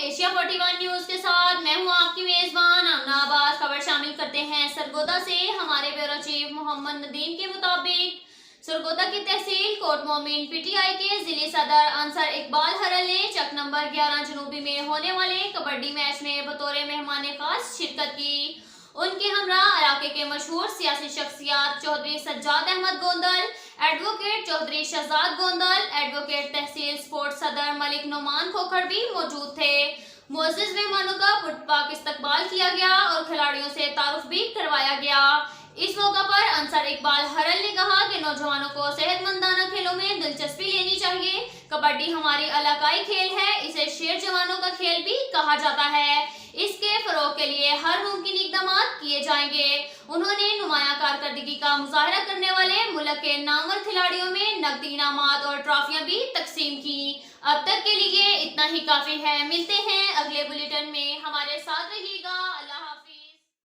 Asia 41 news के साथ मैं हूं आपकी मेजबान आमना अब्बास। खबर शामिल करते हैं सरगोदा से। हमारे ब्यूरो चीफ मोहम्मद नदीम के मुताबिक सरगोदा की तहसील कोट मोमिन पीटीआई के जिले सदर अंसर इकबाल हरल ने चक नंबर 11 जनूबी में होने वाले कबड्डी मैच में बतौर मेहमान खास शिरकत की। उनके हमरा इलाके के मशहूर सियासी शख्सियात चौधरी सज्जाद अहमद गोंदल, एडवोकेट चौधरी शहजाद गोंदल, एडवोकेट तहसील स्पोर्ट सदर मलिक नुमान खोखर भी मौजूद थे। मोअज़्ज़िज़ मेहमानों का पुरपाक इस्तकबाल किया गया और खिलाड़ियों से तारुफ भी करवाया गया। इस मौका पर अंसर इकबाल हरल ने कहा कि नौजवानों को सेहतमंदाना खेलों में दिलचस्पी लेनी चाहिए। कबड्डी हमारी इलाकाई खेल है, इसे शेर जवानों का खेल भी कहा जाता है। इसके फरोग के लिए हर मुमकिन इक़दाम किए जाएंगे। उन्होंने नुमाया कारकर्दगी का मुजाहरा करने वाले मुल्क के नामवर खिलाड़ियों में नकदी इनामात और ट्रॉफियां भी तकसीम की। अब तक के लिए इतना ही काफी है। मिलते हैं अगले बुलेटिन में, हमारे साथ रहिएगा।